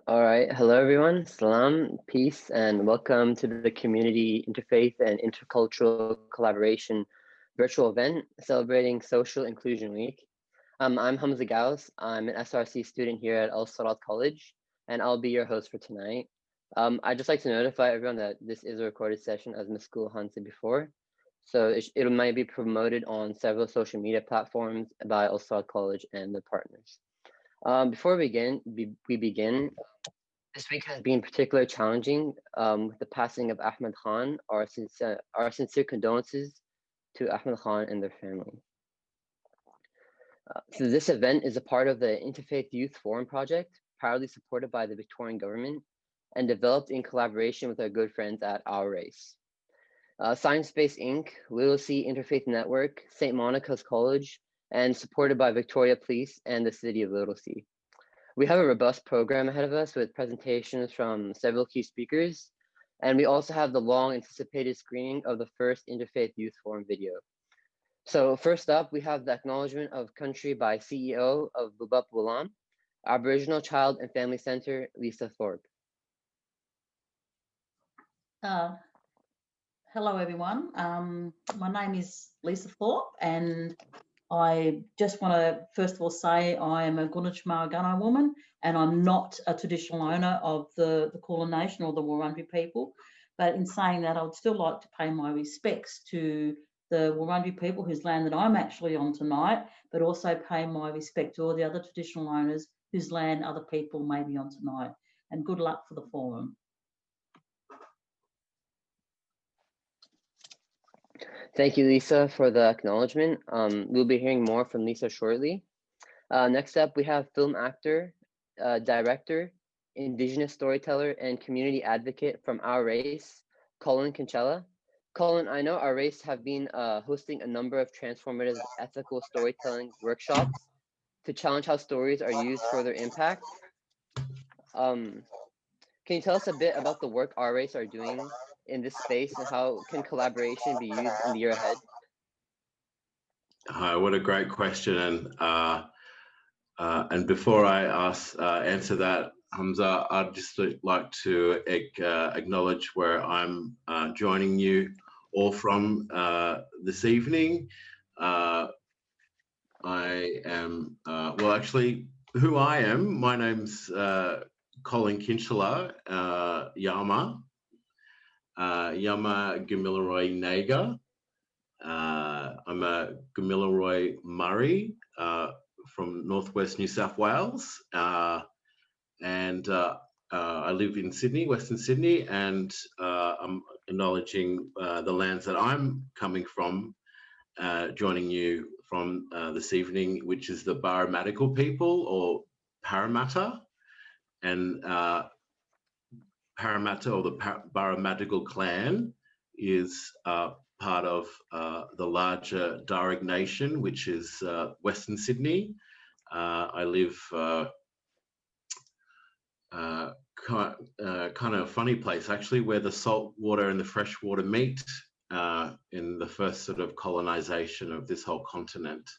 All right. Hello, everyone. Salam, peace, and welcome to the Community Interfaith and Intercultural Collaboration virtual event celebrating Social Inclusion Week. I'm Hamza Gauss. I'm an SRC student here at Siraat College, and I'll be your host for tonight. I'd just like to notify everyone that this is a recorded session, as Ms. Gulhan said before. So it might be promoted on several social media platforms by Siraat College and their partners. Before we begin, this week has been particularly challenging with the passing of Ahmad Khan. Our sincere condolences to Ahmad Khan and their family. So this event is a part of the Interfaith Youth Forum project, proudly supported by the Victorian government and developed in collaboration with our good friends at Our Race. Cinespace Inc, Whittlesea Interfaith Network, St. Monica's College, and supported by Victoria Police and the City of Whittlesea. We have a robust program ahead of us with presentations from several key speakers, and we also have the long anticipated screening of the first Interfaith Youth Forum video. So first up, we have the Acknowledgement of Country by CEO of Bubup Wilam, Aboriginal Child and Family Center, Lisa Thorpe. Hello, everyone. My name is Lisa Thorpe, and I just want to first of all say I am a Gunich Maragana woman, and I'm not a traditional owner of the Kulin Nation or the Wurundjeri people. But in saying that, I would still like to pay my respects to the Wurundjeri people whose land that I'm actually on tonight, but also pay my respect to all the other traditional owners whose land other people may be on tonight. And good luck for the forum. Thank you, Lisa, for the acknowledgement. We'll be hearing more from Lisa shortly. Next up, we have film actor, director, Indigenous storyteller, and community advocate from Our Race, Colin Conchella. Colin, I know Our Race have been hosting a number of transformative ethical storytelling workshops to challenge how stories are used for their impact. Can you tell us a bit about the work Our Race are doing in this space, and how can collaboration be used in the year ahead? Hi, what a great question. And before I answer that, Hamza, I'd just like to acknowledge where I'm joining you all from this evening. I am, well, actually, who I am, my name's Colin Kinchela, Yama. Yama Gamilaroi Naga. I'm a Gamilaroi Murray from Northwest New South Wales, and I live in Sydney, Western Sydney, and I'm acknowledging the lands that I'm coming from, joining you from this evening, which is the Parramatta people, or Parramatta, and Parramatta, or the Parramatta clan, is part of the larger Darug Nation, which is Western Sydney. I live kind of a funny place, actually, where the salt water and the fresh water meet in the first sort of colonisation of this whole continent.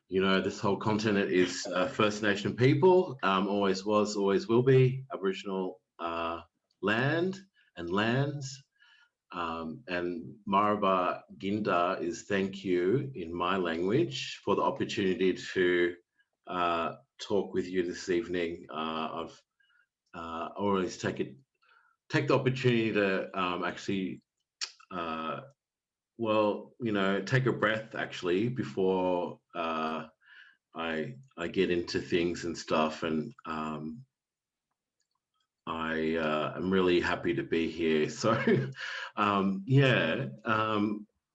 You know, this whole continent is First Nation people, always was, always will be, Aboriginal land and lands. And Maraba Ginda is thank you in my language for the opportunity to talk with you this evening. I've always take the opportunity to actually well, you know, take a breath actually before I get into things and stuff, and I'm really happy to be here. So, yeah,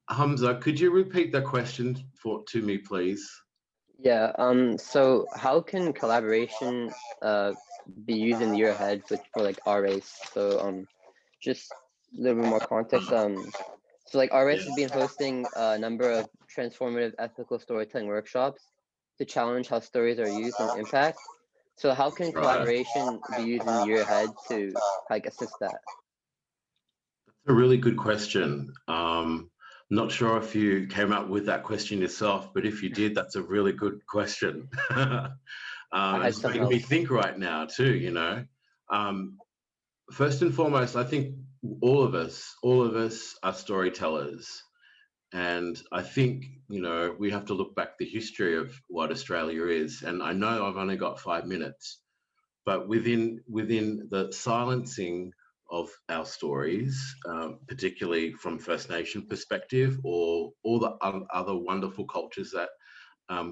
Hamza, could you repeat the question to me, please? Yeah. So how can collaboration be used in the year ahead for like Our Race? So just a little bit more context. So like Our Race has been hosting a number of transformative ethical storytelling workshops to challenge how stories are used and impact. So how can collaboration be used in the year ahead to like assist that? That's a really good question. Not sure if you came up with that question yourself, but if you did, that's a really good question. It's making me think right now too, you know. First and foremost, I think all of us are storytellers. And I think, you know, we have to look back the history of what Australia is. And I know I've only got 5 minutes, but within the silencing of our stories, particularly from First Nation perspective, or all the other wonderful cultures that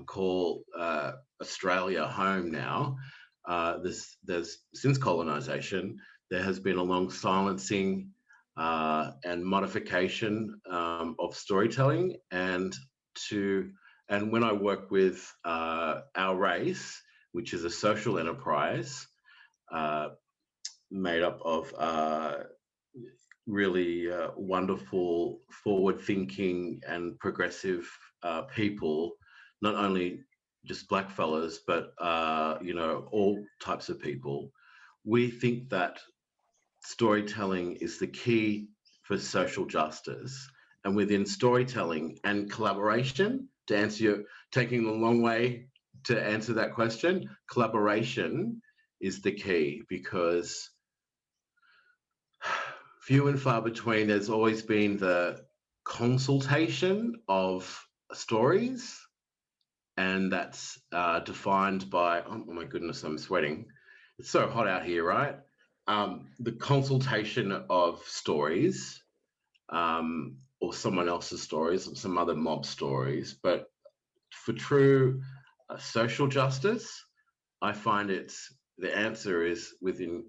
call Australia home now, there's since colonisation, there has been a long silencing and modification of storytelling, and when I work with Our Race, which is a social enterprise made up of really wonderful, forward-thinking and progressive people, not only just black fellas, but you know, all types of people. We think that storytelling is the key for social justice, and within storytelling and collaboration, to answer your, taking a long way to answer that question, collaboration is the key, because few and far between, there's always been the consultation of stories, and that's defined by, oh my goodness, I'm sweating. It's so hot out here, right? The consultation of stories, or someone else's stories, or some other mob stories. But for true social justice, I find the answer is within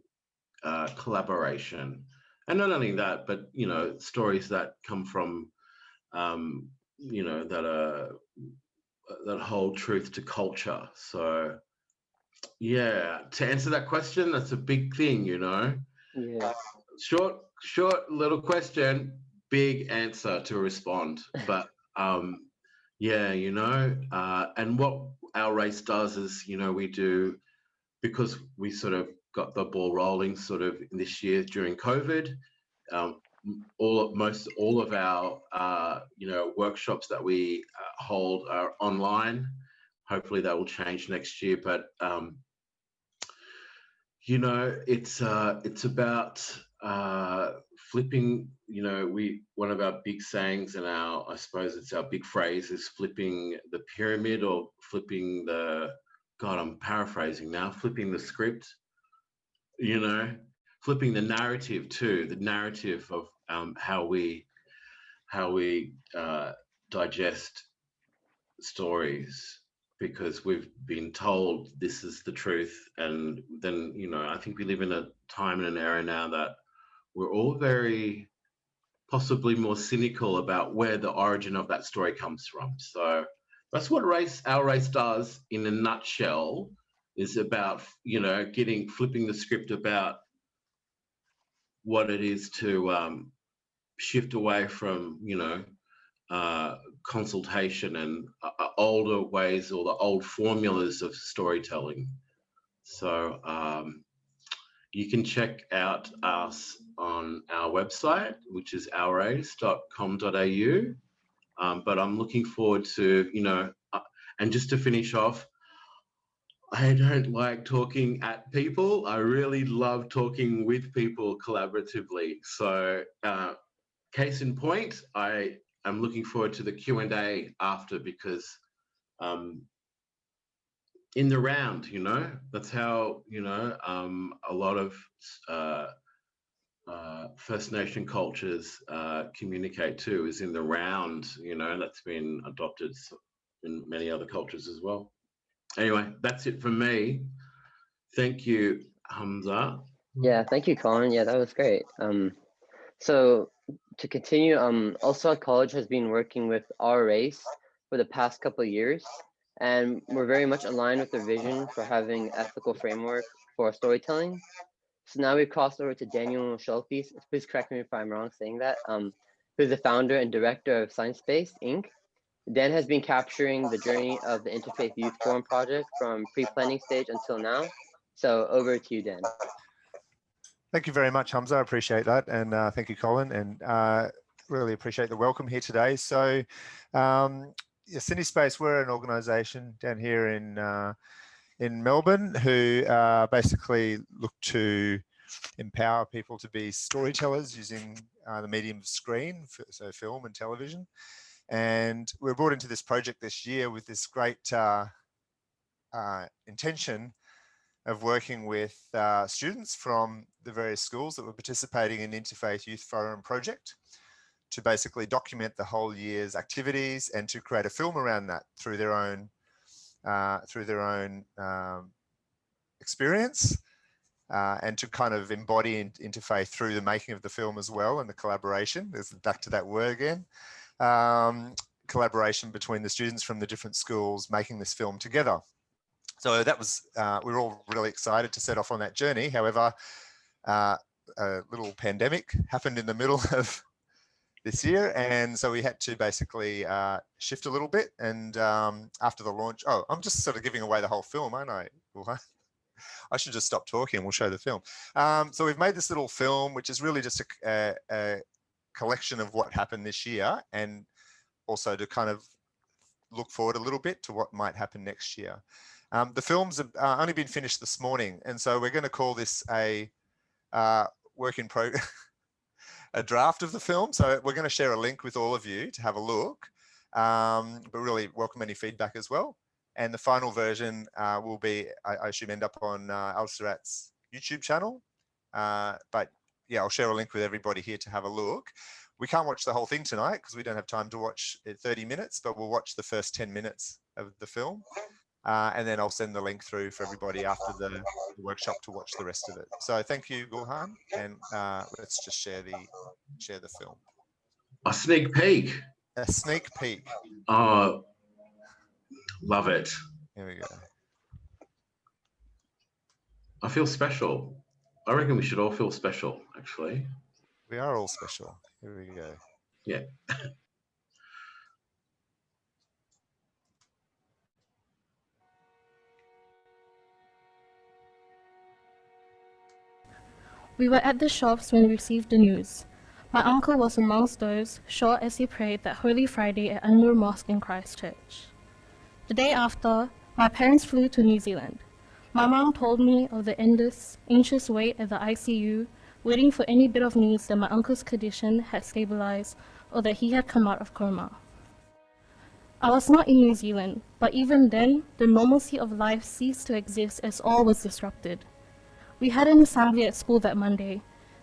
collaboration. And not only that, but, you know, stories that come from, you know, that hold truth to culture. So, yeah, to answer that question, that's a big thing, you know. Yeah. Short little question, big answer to respond. But yeah, you know, and what Our Race does is, you know, we do, because we sort of got the ball rolling sort of this year during COVID. Most all of our you know, workshops that we hold are online. Hopefully that will change next year, but you know, it's about flipping. You know, one of our big sayings, and I suppose it's our big phrase, is flipping the pyramid, or flipping the, God, I'm paraphrasing now, flipping the script, you know, flipping the narrative too, the narrative of how we digest stories, because we've been told this is the truth. And then, you know, I think we live in a time and an era now that we're all very possibly more cynical about where the origin of that story comes from. So that's what Our Race does in a nutshell, is about, you know, flipping the script about what it is to shift away from, you know, consultation and older ways, or the old formulas of storytelling. So you can check out us on our website, which is ourrace.com.au. But I'm looking forward to, you know, and just to finish off, I don't like talking at people. I really love talking with people collaboratively. So case in point, I'm looking forward to the Q&A after, because in the round, you know, that's how, you know, a lot of First Nation cultures communicate too, is in the round, you know. That's been adopted in many other cultures as well. Anyway, that's it for me. Thank you, Hamza. Yeah, thank you, Colin. Yeah, that was great. So to continue, Siraat College has been working with Our Race for the past couple of years, and we're very much aligned with their vision for having ethical framework for storytelling. So now we've crossed over to Daniel Schultes. Please correct me if I'm wrong saying that. Who's the founder and director of Cinespace Inc. Dan has been capturing the journey of the Interfaith Youth Forum project from pre-planning stage until now. So over to you, Dan. Thank you very much, Hamza. I appreciate that. And thank you, Colin. And really appreciate the welcome here today. So Cinespace, we're an organisation down here in in Melbourne who basically look to empower people to be storytellers using the medium of screen, so film and television. And we were brought into this project this year with this great intention of working with students from the various schools that were participating in Interfaith Youth Forum project to basically document the whole year's activities and to create a film around that through their own experience, and to kind of embody interfaith through the making of the film as well, and the collaboration. There's back to that word again. Collaboration between the students from the different schools making this film together. So that was, we were all really excited to set off on that journey. However, a little pandemic happened in the middle of this year. And so we had to basically shift a little bit. And after the launch, oh, I'm just sort of giving away the whole film, aren't I? I should just stop talking and we'll show the film. So we've made this little film, which is really just a collection of what happened this year, and also to kind of look forward a little bit to what might happen next year. The films have only been finished this morning, and so we're going to call this a work in progress, a draft of the film. So we're going to share a link with all of you to have a look, but really welcome any feedback as well. And the final version will be, I assume, end up on Al Siraat's YouTube channel. But yeah, I'll share a link with everybody here to have a look. We can't watch the whole thing tonight because we don't have time to watch 30 minutes, but we'll watch the first 10 minutes of the film. And then I'll send the link through for everybody after the workshop to watch the rest of it. So thank you, Gulhan, and let's just share the film. A sneak peek. A sneak peek. Oh, love it. Here we go. I feel special. I reckon we should all feel special, actually. We are all special. Here we go. Yeah. We were at the shops when we received the news. My uncle was amongst those, short as he prayed that Holy Friday at An-Nur Mosque in Christchurch. The day after, my parents flew to New Zealand. My mom told me of the endless, anxious wait at the ICU, waiting for any bit of news that my uncle's condition had stabilized or that he had come out of coma. I was not in New Zealand, but even then, the normalcy of life ceased to exist as all was disrupted. We had an assembly at school that Monday,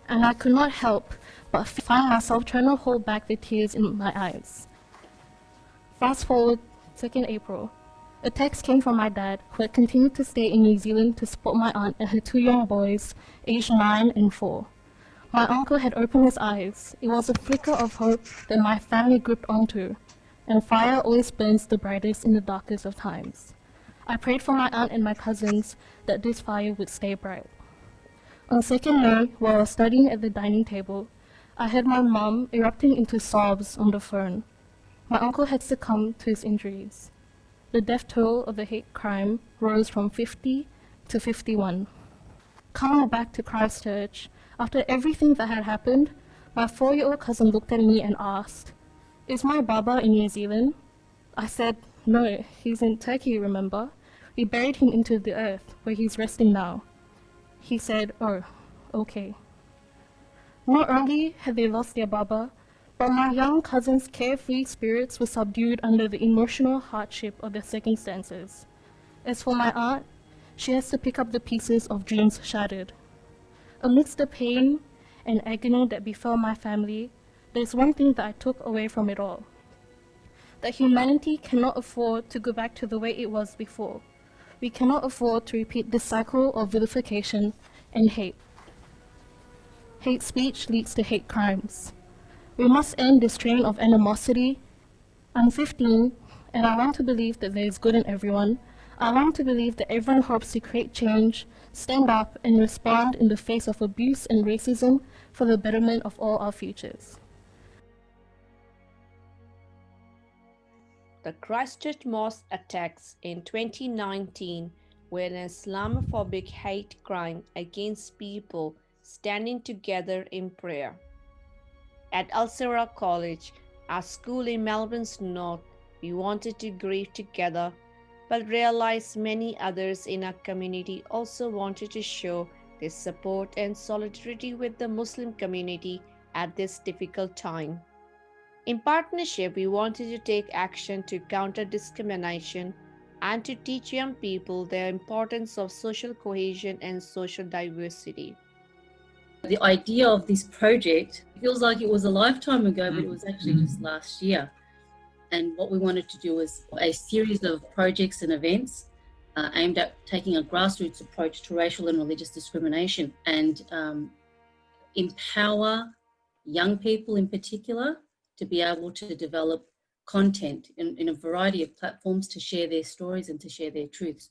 and I could not help but find myself trying to hold back the tears in my eyes. Fast forward 2nd April. A text came from my dad, who had continued to stay in New Zealand to support my aunt and her 2 young boys, aged 9 and 4. My uncle had opened his eyes. It was a flicker of hope that my family gripped onto, and fire always burns the brightest in the darkest of times. I prayed for my aunt and my cousins that this fire would stay bright. On 2nd May, while I was studying at the dining table, I heard my mom erupting into sobs on the phone. My uncle had succumbed to his injuries. The death toll of the hate crime rose from 50 to 51. Coming back to Christchurch, after everything that had happened, my 4-year-old cousin looked at me and asked, "Is my Baba in New Zealand?" I said, "No, he's in Turkey, remember? We buried him into the earth, where he's resting now." He said, "Oh, okay." Not only had they lost their Baba, but my young cousin's carefree spirits were subdued under the emotional hardship of their circumstances. As for my aunt, she has to pick up the pieces of dreams shattered. Amidst the pain and agony that befell my family, there's one thing that I took away from it all: that humanity cannot afford to go back to the way it was before. We cannot afford to repeat this cycle of vilification and hate. Hate speech leads to hate crimes. We must end this train of animosity. I'm 15, and I want to believe that there is good in everyone. I want to believe that everyone hopes to create change, stand up, and respond in the face of abuse and racism for the betterment of all our futures. The Christchurch mosque attacks in 2019 were an Islamophobic hate crime against people standing together in prayer. At Siraat College, our school in Melbourne's north, we wanted to grieve together but realized many others in our community also wanted to show their support and solidarity with the Muslim community at this difficult time. In partnership, we wanted to take action to counter discrimination and to teach young people the importance of social cohesion and social diversity. The idea of this project feels like it was a lifetime ago, but it was actually just last year. And what we wanted to do was a series of projects and events aimed at taking a grassroots approach to racial and religious discrimination and empower young people in particular to be able to develop content in a variety of platforms to share their stories and to share their truths.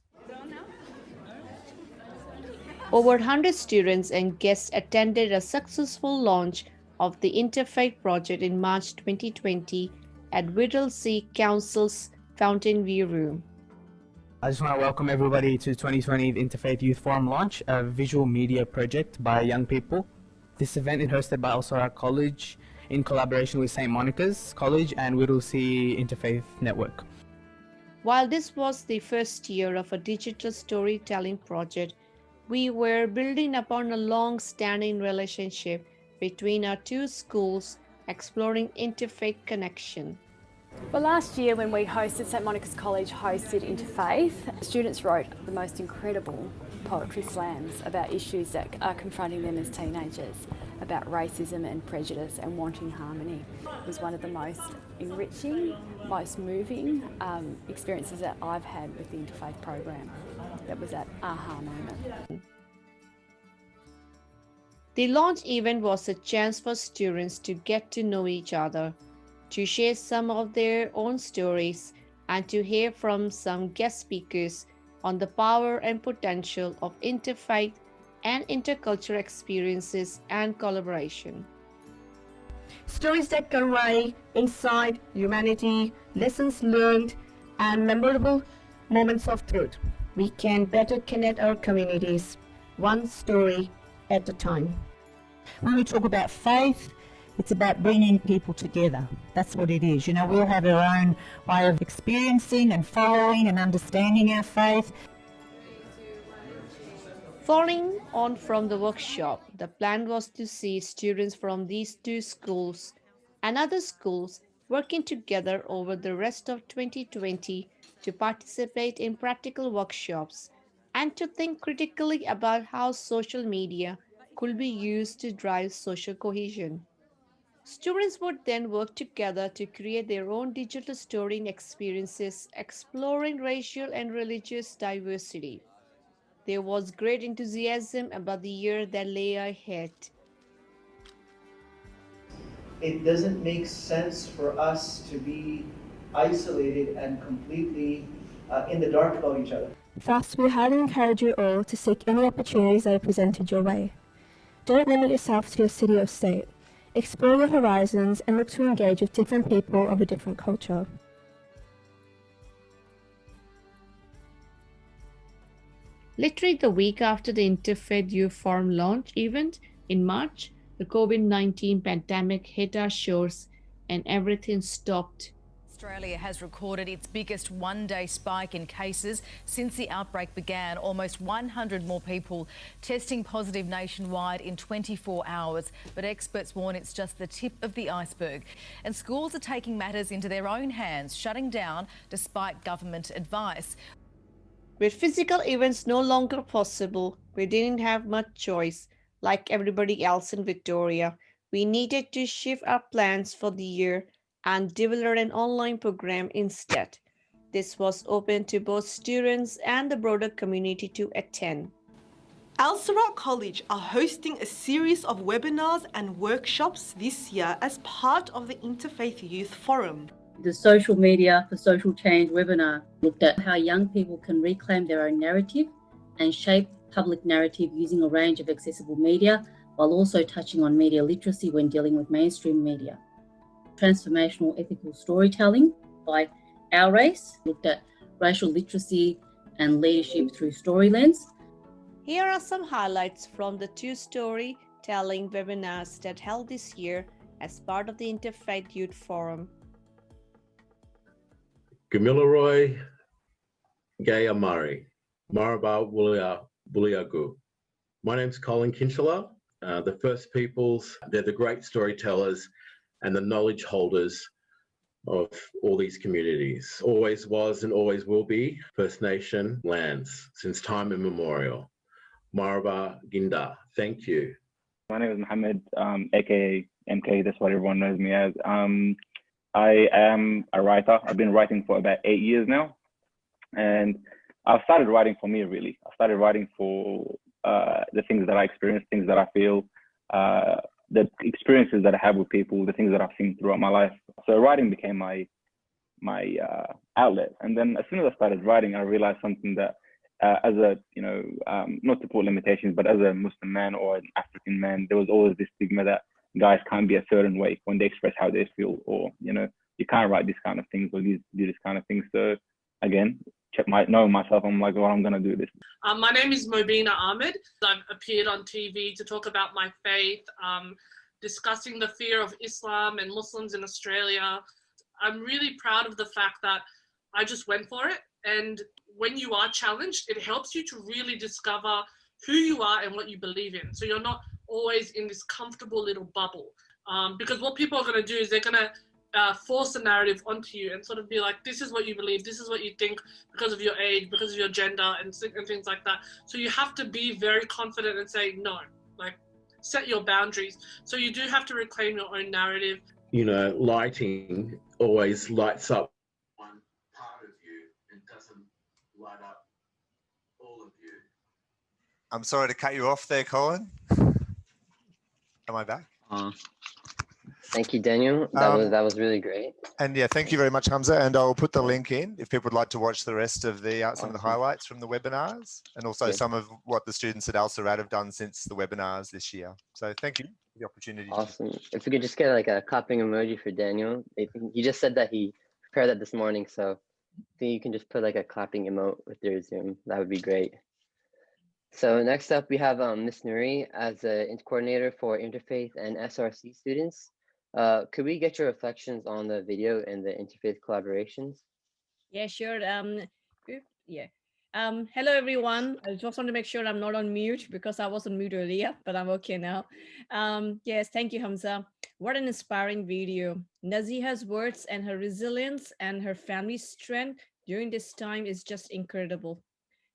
Over 100 students and guests attended a successful launch of the Interfaith project in March 2020 at Whittlesea Council's Fountain View Room. I just want to welcome everybody to 2020 Interfaith Youth Forum launch, a visual media project by young people. This event is hosted by Siraat College in collaboration with St. Monica's College and Whittlesea Interfaith Network. While this was the first year of a digital storytelling project, we were building upon a long-standing relationship between our two schools, exploring interfaith connection. Well, last year when we hosted, St. Monica's College hosted Interfaith, students wrote the most incredible poetry slams about issues that are confronting them as teenagers, about racism and prejudice and wanting harmony. It was one of the most enriching, most moving experiences that I've had with the Interfaith program. That was that aha moment. The launch event was a chance for students to get to know each other, to share some of their own stories, and to hear from some guest speakers on the power and potential of interfaith and intercultural experiences and collaboration. Stories that convey insight, humanity, lessons learned, and memorable moments of truth. We can better connect our communities, one story at a time. When we talk about faith, it's about bringing people together. That's what it is. You know, we all have our own way of experiencing and following and understanding our faith. Following on from the workshop, the plan was to see students from these two schools and other schools working together over the rest of 2020 to participate in practical workshops and to think critically about how social media could be used to drive social cohesion. Students would then work together to create their own digital storytelling experiences, exploring racial and religious diversity. There was great enthusiasm about the year that lay ahead. It doesn't make sense for us to be isolated and completely in the dark about each other. Thus, we highly encourage you all to seek any opportunities that are presented your way. Don't limit yourself to your city or state. Explore your horizons and look to engage with different people of a different culture. Literally the week after the Interfaith Youth Forum launch event in March, the COVID-19 pandemic hit our shores and everything stopped. Australia has recorded its biggest one-day spike in cases since the outbreak began. Almost 100 more people testing positive nationwide in 24 hours. But experts warn it's just the tip of the iceberg. And schools are taking matters into their own hands, shutting down despite government advice. With physical events no longer possible, we didn't have much choice. Like everybody else in Victoria, we needed to shift our plans for the year and develop an online program instead. This was open to both students and the broader community to attend. Siraat College are hosting a series of webinars and workshops this year as part of the Interfaith Youth Forum. The Social Media for Social Change webinar looked at how young people can reclaim their own narrative and shape public narrative using a range of accessible media, while also touching on media literacy when dealing with mainstream media. Transformational ethical storytelling by Our Race looked at racial literacy and leadership through story lens. Here are some highlights from the two storytelling webinars that held this year as part of the Interfaith Youth Forum. Gamilaroi Gaya Mari, Maraba Wuliagu. My name's Colin Kinchela. The First Peoples, they're the great storytellers and the knowledge holders of all these communities. Always was and always will be First Nation lands since time immemorial. Maraba Ginda, thank you. My name is Mohammed, aka MK, that's what everyone knows me as. I am a writer. I've been writing for about 8 years now. And I've started writing for me, really. I started writing for the things that I experience, things that I feel, the experiences that I have with people, the things that I've seen throughout my life. So writing became my outlet. And then as soon as I started writing, I realized something that as a, not to put limitations, but as a Muslim man or an African man, there was always this stigma that guys can't be a certain way when they express how they feel, or, you can't write these kind of things or do this kind of things. So again, knowing myself, I'm like, well, I'm going to do this. My name is Mobina Ahmad. I've appeared on TV to talk about my faith, discussing the fear of Islam and Muslims in Australia. I'm really proud of the fact that I just went for it. And when you are challenged, it helps you to really discover who you are and what you believe in. So you're not always in this comfortable little bubble. Because what people are going to do is they're going to force a narrative onto you and sort of be like, this is what you believe, this is what you think because of your age, because of your gender and things like that. So you have to be very confident and say no, like set your boundaries. So you do have to reclaim your own narrative. Lighting always lights up one part of you and doesn't light up all of you. I'm sorry to cut you off there, Colin. Am I back? Thank you, Daniel. That was really great. And yeah, thank you very much, Hamza. And I'll put the link in if people would like to watch the rest of the some of the highlights from the webinars, and also some of what the students at Al Siraat have done since the webinars this year. So thank you for the opportunity. Awesome. If we could just get like a clapping emoji for Daniel. He just said that he prepared that this morning, so I think you can just put like a clapping emote with your Zoom. That would be great. So next up, we have Miss Noori as a coordinator for Interfaith and SRC students. Could we get your reflections on the video and the interfaith collaborations? Yeah, sure. Hello, everyone. I just want to make sure I'm not on mute because I was on mute earlier, but I'm okay now. Yes, thank you, Hamza. What an inspiring video. Naziha's words and her resilience and her family's strength during this time is just incredible.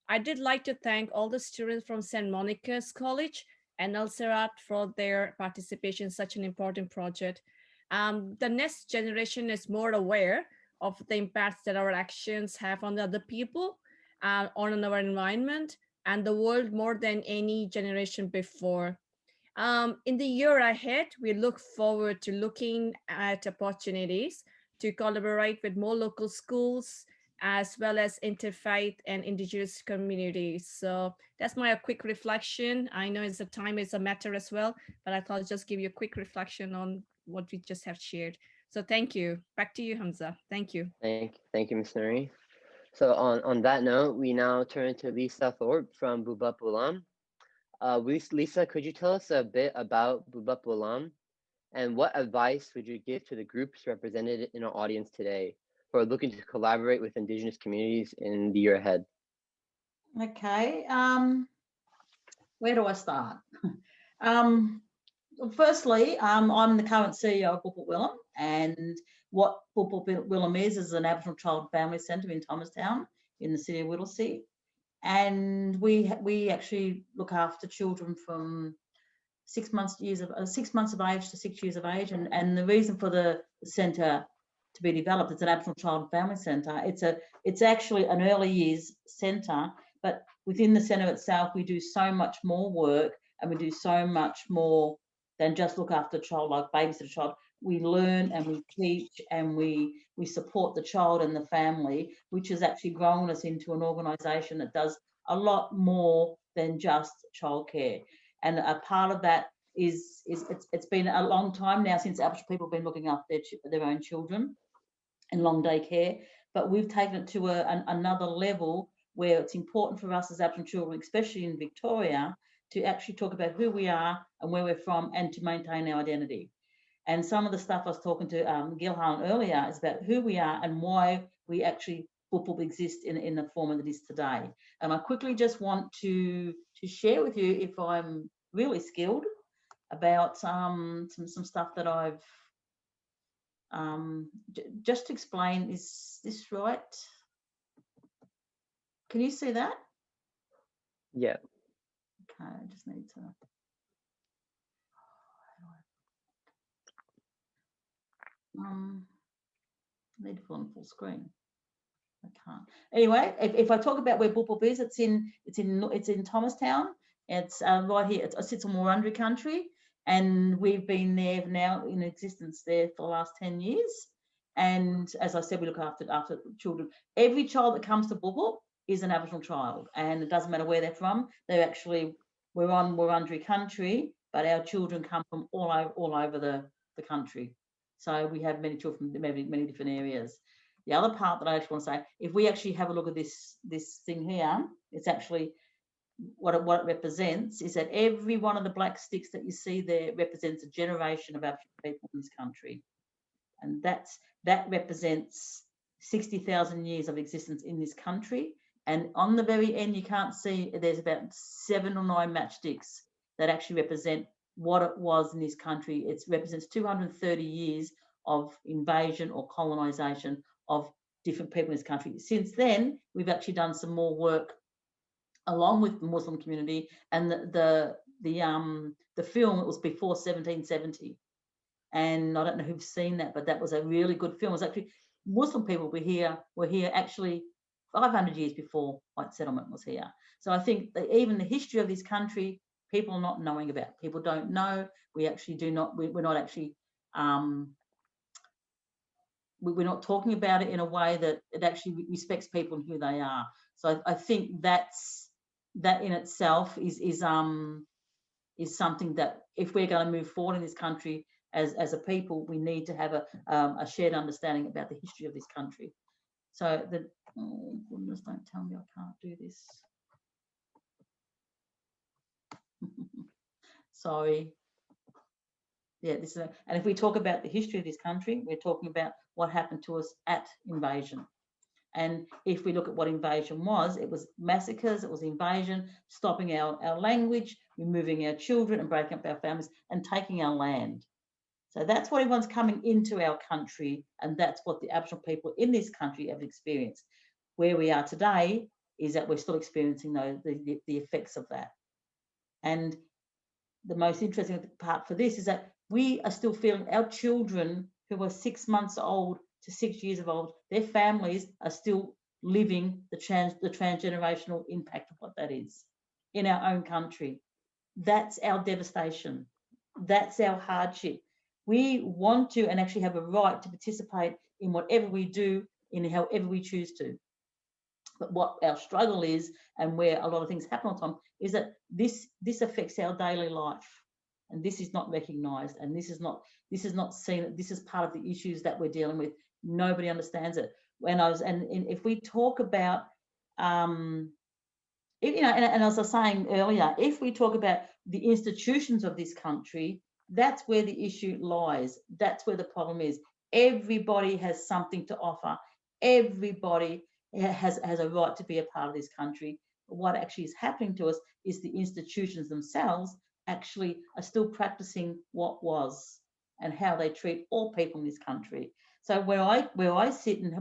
I did like to thank all the students from St. Monica's College and Al Siraat for their participation in such an important project. The next generation is more aware of the impacts that our actions have on the other people, on our environment, and the world more than any generation before. In the year ahead, we look forward to looking at opportunities to collaborate with more local schools, as well as interfaith and Indigenous communities. So that's my quick reflection. I know the time is a matter as well, but I thought I'd just give you a quick reflection on what we just have shared. So thank you. Back to you, Hamza. Thank you. Thank you, Ms. Noori. So on that note, we now turn to Lisa Thorpe from Bubup Wilam. Lisa, could you tell us a bit about Bubup Wilam, and what advice would you give to the groups represented in our audience today who are looking to collaborate with Indigenous communities in the year ahead? Okay, where do I start? Firstly, I'm the current CEO of Bubup Wilam, and what Bubup Wilam is an Aboriginal Child and Family Centre in Thomastown in the city of Whittlesea. And we actually look after children from 6 months of age to 6 years of age. And the reason for the centre to be developed, it's an Aboriginal Child and Family Centre. It's actually an early years centre, but within the centre itself, we do so much more work, and we do so much more than just look after a child, like babysit a child. We learn and we teach and we support the child and the family, which has actually grown us into an organisation that does a lot more than just childcare. And a part of that is it's been a long time now since Aboriginal people have been looking after their own children in long day care, but we've taken it to another level where it's important for us as Aboriginal children, especially in Victoria, to actually talk about who we are and where we're from and to maintain our identity. And some of the stuff I was talking to Gilhan earlier is about who we are and why we actually Bubup exists in the form that it is today. And I quickly just want to share with you, if I'm really skilled, about some stuff that I've just to explain. Is this right? Can you see that? Yeah. Okay, I just need to. I need to put on full screen. I can't. Anyway, if I talk about where Bubup is, it's in Thomastown. It's right here. It sits on Wurundjeri country, and we've been there now in existence there for the last 10 years. And as I said, we look after children. Every child that comes to Bubup is an Aboriginal child, and it doesn't matter where they're from. We're on Wurundjeri country, but our children come from all over the country. So we have many children from many different areas. The other part that I actually want to say, if we actually have a look at this thing here, it's actually what it represents is that every one of the black sticks that you see there represents a generation of Aboriginal people in this country. And that represents 60,000 years of existence in this country. And on the very end, you can't see, there's about 7 or 9 matchsticks that actually represent what it was in this country. It represents 230 years of invasion or colonisation of different people in this country. Since then, we've actually done some more work along with the Muslim community, and the film, it was before 1770. And I don't know who've seen that, but that was a really good film. It was actually, Muslim people were here actually 500 years before white settlement was here. So I think that even the history of this country, people are not knowing about. People don't know. We actually do not, we're not actually, we're not talking about it in a way that it actually respects people and who they are. So I think that in itself is something that if we're going to move forward in this country as a people, we need to have a shared understanding about the history of this country. So oh goodness, don't tell me I can't do this. Sorry. Yeah, and if we talk about the history of this country, we're talking about what happened to us at invasion. And if we look at what invasion was, it was massacres, it was invasion, stopping our language, removing our children and breaking up our families and taking our land. So that's what everyone's coming into our country, and that's what the Aboriginal people in this country have experienced. Where we are today is that we're still experiencing the effects of that. And the most interesting part for this is that we are still feeling our children who are 6 months old to 6 years of old, their families are still living the transgenerational impact of what that is in our own country. That's our devastation. That's our hardship. We want to and actually have a right to participate in whatever we do, in however we choose to. But what our struggle is, and where a lot of things happen all the time, is that this affects our daily life, and this is not recognised, and this is not seen. This is part of the issues that we're dealing with. Nobody understands it. And if we talk about, and as I was saying earlier, if we talk about the institutions of this country, that's where the issue lies. That's where the problem is. Everybody has something to offer. Everybody has a right to be a part of this country. What actually is happening to us is the institutions themselves actually are still practicing what was and how they treat all people in this country. So where I sit and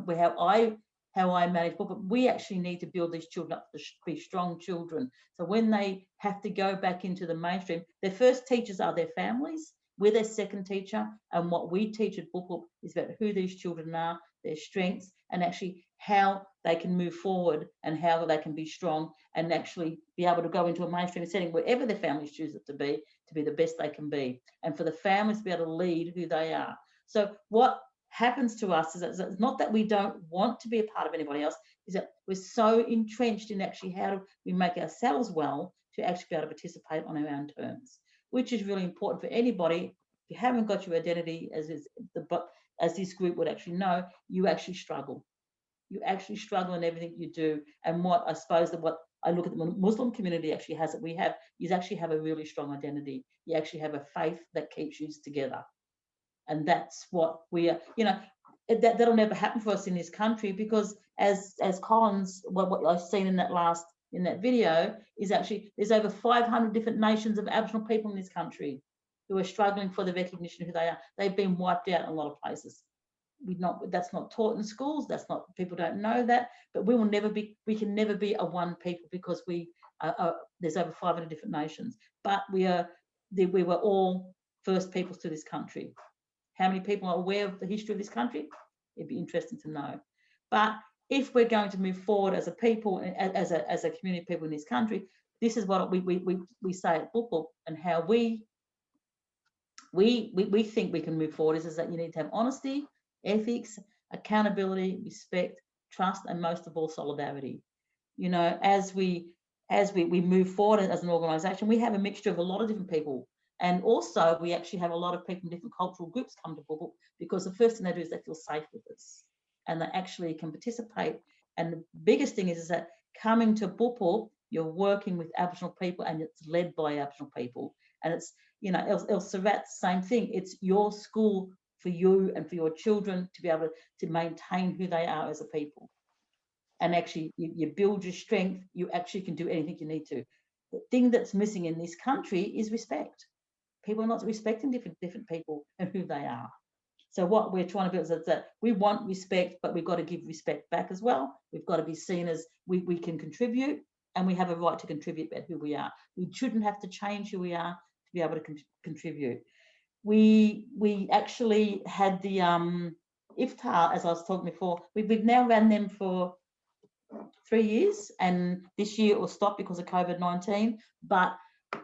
how I manage, but we actually need to build these children up to be strong children. So when they have to go back into the mainstream, their first teachers are their families. We're their second teacher, and what we teach at Bubup is about who these children are, their strengths, and actually how they can move forward and how they can be strong and actually be able to go into a mainstream setting wherever their families choose it to be the best they can be, and for the families to be able to lead who they are. So what happens to us is that it's not that we don't want to be a part of anybody else, is that we're so entrenched in actually how do we make ourselves well to actually be able to participate on our own terms, which is really important for anybody. If you haven't got your identity, as this group would actually know, you actually struggle. You actually struggle in everything you do. And what I suppose that what I look at the Muslim community actually has, that we have, is actually have a really strong identity. You actually have a faith that keeps you together. And that's what we are, that'll never happen for us in this country, because as Colin's, what I've seen in that video is actually there's over 500 different nations of Aboriginal people in this country who are struggling for the recognition of who they are. They've been wiped out in a lot of places. That's not taught in schools. People don't know that. But we can never be a one people, because there's over 500 different nations. But we were all first peoples to this country. How many people are aware of the history of this country? It'd be interesting to know. But if we're going to move forward as a people, as a community of people in this country, this is what we say at Bubup, and how we think we can move forward is that you need to have honesty, ethics, accountability, respect, trust, and most of all, solidarity. You know, as we move forward as an organisation, we have a mixture of a lot of different people. And also, we actually have a lot of people in different cultural groups come to Bubup, because the first thing they do is they feel safe with us, and they actually can participate. And the biggest thing is that coming to Bubup, you're working with Aboriginal people, and it's led by Aboriginal people. And it's, you know, El Siraat, same thing. It's your school for you and for your children to be able to maintain who they are as a people. And actually, you build your strength. You actually can do anything you need to. The thing that's missing in this country is respect. People are not respecting different people and who they are. So what we're trying to build is that we want respect, but we've got to give respect back as well. We've got to be seen as we can contribute, and we have a right to contribute about who we are. We shouldn't have to change who we are to be able to contribute. We actually had the iftar, as I was talking before. We've now ran them for 3 years, and this year it will stop because of COVID-19. But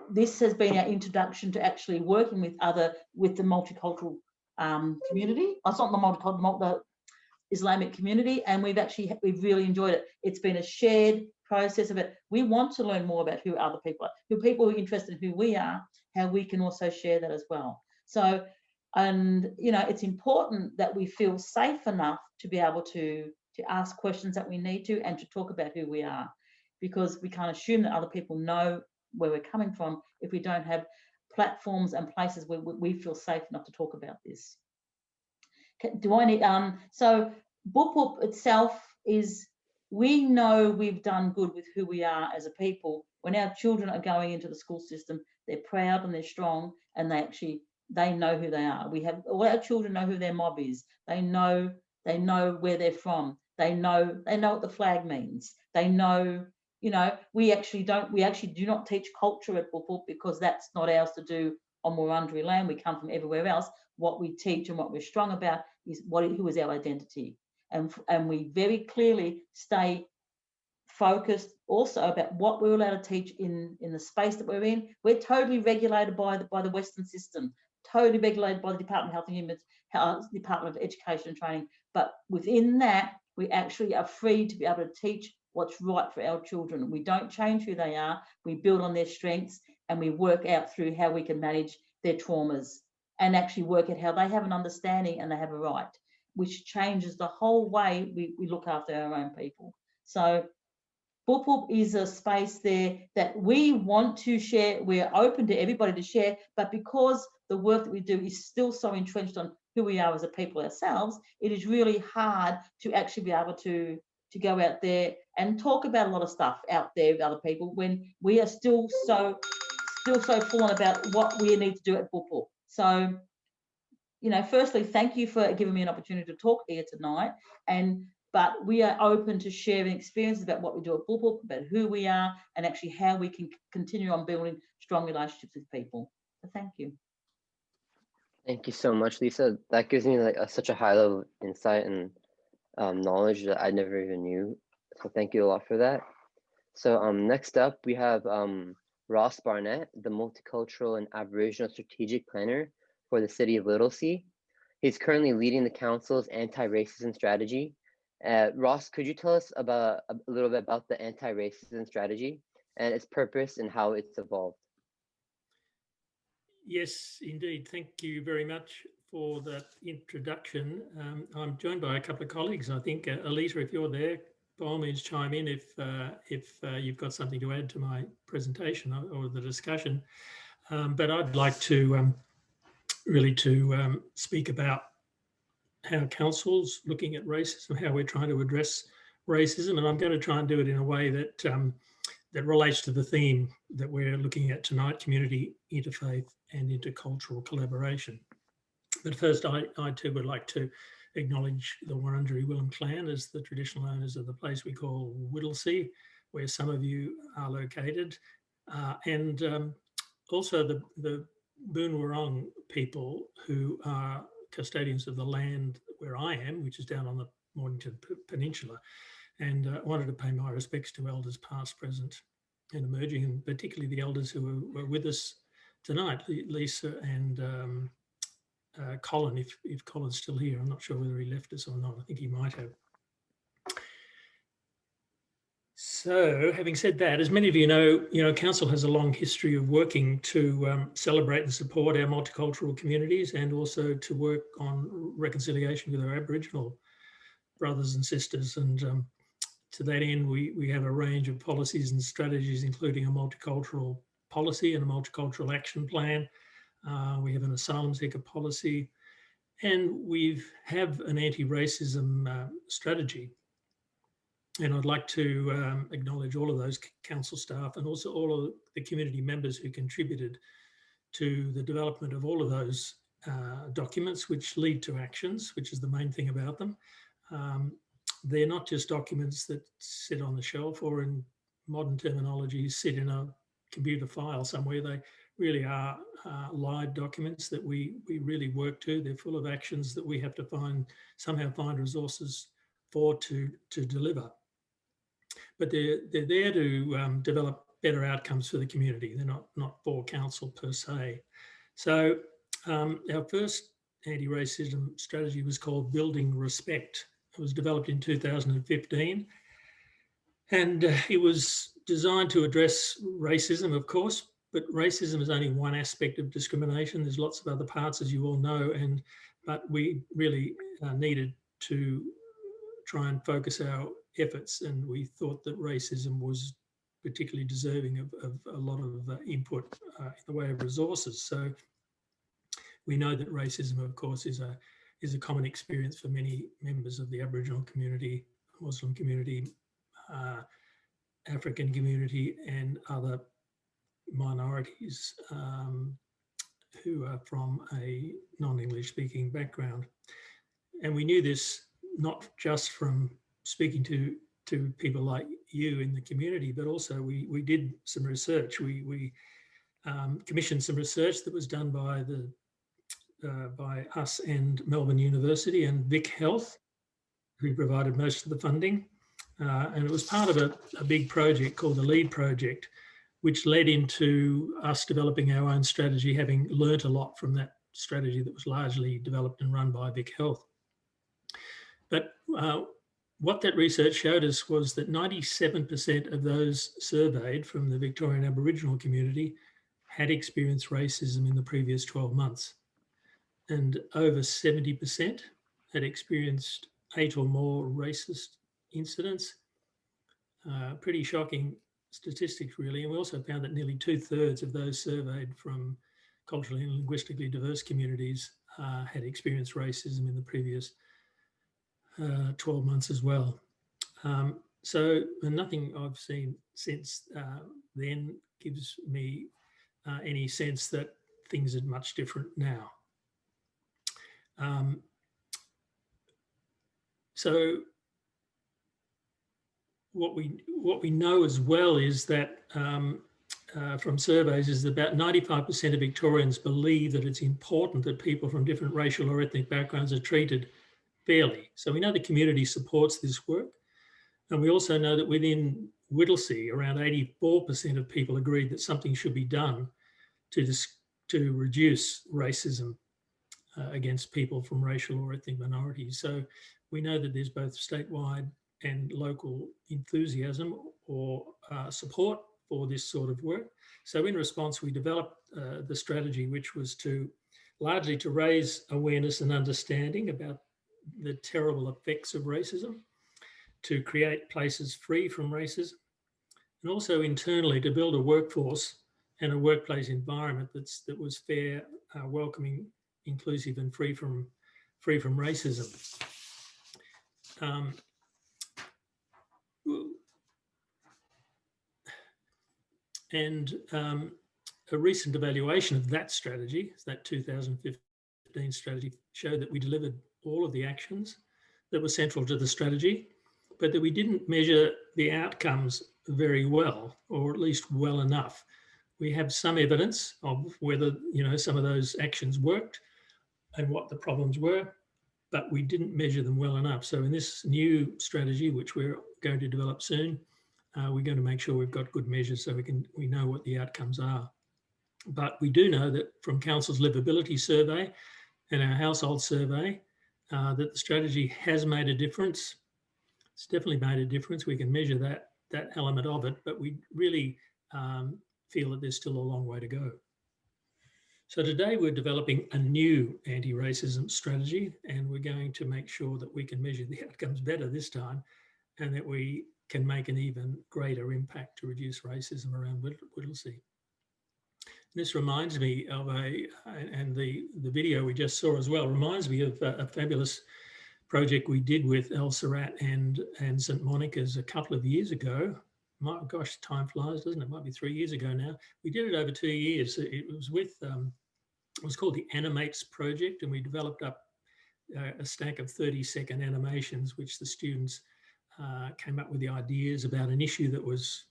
this has been our introduction to actually working with the multicultural community. It's not the multicultural, the Islamic community, and we've really enjoyed it. It's been a shared process of it. We want to learn more about who other people are, who people are interested in who we are, how we can also share that as well. So, and you know, it's important that we feel safe enough to be able to ask questions that we need to, and to talk about who we are, because we can't assume that other people know where we're coming from if we don't have platforms and places where we feel safe enough to talk about this. So Bubup itself is, we know we've done good with who we are as a people. When our children are going into the school system, they're proud and they're strong, and they know who they are. All our children know who their mob is. They know where they're from. They know what the flag means. They know, you know, we actually do not teach culture at Bubup, because that's not ours to do on Wurundjeri land. We come from everywhere else. What we teach and what we're strong about is who is our identity. And we very clearly stay focused also about what we're allowed to teach in the space that we're in. We're totally regulated by the Western system, totally regulated by the Department of Health and Human Health, Department of Education and Training. But within that, we actually are free to be able to teach what's right for our children. We don't change who they are. We build on their strengths, and we work out through how we can manage their traumas, and actually work at how they have an understanding and they have a right, which changes the whole way we look after our own people. So Bubup is a space there that we want to share. We're open to everybody to share, but because the work that we do is still so entrenched on who we are as a people ourselves, it is really hard to actually be able to go out there and talk about a lot of stuff out there with other people, when we are still so full on about what we need to do at Bubup. So, you know, firstly, thank you for giving me an opportunity to talk here tonight. But we are open to sharing experiences about what we do at Bubup, about who we are, and actually how we can continue on building strong relationships with people. So thank you. Thank you so much, Lisa. That gives me like such a high level of insight and knowledge that I never even knew. So thank you a lot for that. So next up, we have Ross Barnett, the Multicultural and Aboriginal Strategic Planner for the City of Whittlesea. He's currently leading the Council's anti-racism strategy. Ross, could you tell us a little bit about the anti-racism strategy and its purpose and how it's evolved? Yes, indeed. Thank you very much for that introduction. I'm joined by a couple of colleagues. I think, Alita, if you're there, by all means chime in if you've got something to add to my presentation or the discussion. But I'd like to really speak about how council's looking at racism, how we're trying to address racism, and I'm going to try and do it in a way that that relates to the theme that we're looking at tonight: community, interfaith, and intercultural collaboration. But first, I too would like to acknowledge the Wurundjeri Wilam clan as the traditional owners of the place we call Whittlesea, where some of you are located, and also the Boon Wurrung people who are custodians of the land where I am, which is down on the Mornington Peninsula. And I wanted to pay my respects to elders past, present and emerging, and particularly the elders who were with us tonight, Lisa and Colin, if Colin's still here. I'm not sure whether he left us or not. I think he might have. So, having said that, as many of you know, Council has a long history of working to celebrate and support our multicultural communities, and also to work on reconciliation with our Aboriginal brothers and sisters. And to that end, we have a range of policies and strategies, including a multicultural policy and a multicultural action plan. We have an asylum seeker policy, and we have an anti-racism strategy. And I'd like to acknowledge all of those council staff and also all of the community members who contributed to the development of all of those documents, which lead to actions, which is the main thing about them. They're not just documents that sit on the shelf or, in modern terminology, sit in a computer file somewhere. They really are live documents that we really work to. They're full of actions that we have to somehow find resources for to deliver. But they're there to develop better outcomes for the community. They're not for council per se. So our first anti-racism strategy was called Building Respect. It was developed in 2015, and it was designed to address racism, of course, but racism is only one aspect of discrimination. There's lots of other parts, as you all know, but we really needed to try and focus our efforts, and we thought that racism was particularly deserving of a lot of input in the way of resources. So we know that racism, of course, is a common experience for many members of the Aboriginal community, Muslim community, African community, and other minorities who are from a non-English speaking background. And we knew this not just from speaking to people like you in the community, but also we did some research. We commissioned some research that was done by us and Melbourne University and Vic Health, who provided most of the funding. And it was part of a big project called the LEAD project, which led into us developing our own strategy, having learnt a lot from that strategy that was largely developed and run by Vic Health. But what that research showed us was that 97% of those surveyed from the Victorian Aboriginal community had experienced racism in the previous 12 months. And over 70% had experienced 8 or more racist incidents. Pretty shocking statistics, really. And we also found that nearly 2/3 of those surveyed from culturally and linguistically diverse communities had experienced racism in the previous 12 months as well. So nothing I've seen since then gives me any sense that things are much different now. So what we know as well is that from surveys is that about 95% of Victorians believe that it's important that people from different racial or ethnic backgrounds are treated fairly. So we know the community supports this work. And we also know that within Whittlesea, around 84% of people agreed that something should be done to reduce racism against people from racial or ethnic minorities. So we know that there's both statewide and local enthusiasm or support for this sort of work. So in response, we developed the strategy, which was largely to raise awareness and understanding about the terrible effects of racism, to create places free from racism, and also internally to build a workforce and a workplace environment that was fair, welcoming, inclusive, and free from free from racism. A recent evaluation of that strategy, that 2015 strategy, showed that we delivered all of the actions that were central to the strategy, but that we didn't measure the outcomes very well, or at least well enough. We have some evidence of whether, some of those actions worked and what the problems were, but we didn't measure them well enough. So in this new strategy, which we're going to develop soon, we're going to make sure we've got good measures so we know what the outcomes are. But we do know that from Council's livability survey and our household survey, that the strategy has made a difference. It's definitely made a difference. We can measure that element of it, but we really feel that there's still a long way to go. So today we're developing a new anti-racism strategy, and we're going to make sure that we can measure the outcomes better this time, and that we can make an even greater impact to reduce racism around Whittlesea. This reminds me of and the video we just saw as well, reminds me of a fabulous project we did with El Siraat and St Monica's a couple of years ago. My gosh, time flies, doesn't it? It might be 3 years ago now. We did it over 2 years. It was with, it was called the Animates Project, and we developed up a stack of 30-second animations, which the students came up with the ideas about an issue that was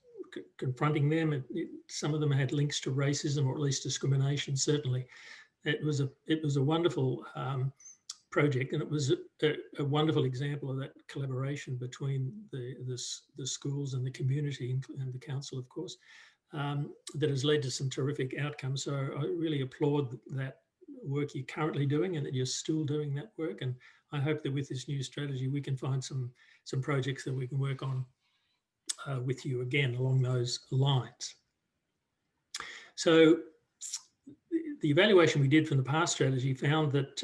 confronting them. Some of them had links to racism, or at least discrimination, certainly. It was a wonderful project, and it was a wonderful example of that collaboration between the schools and the community and the council, of course, that has led to some terrific outcomes. So I really applaud that work you're currently doing, and that you're still doing that work. And I hope that with this new strategy, we can find some projects that we can work on with you again along those lines. So the evaluation we did from the past strategy found that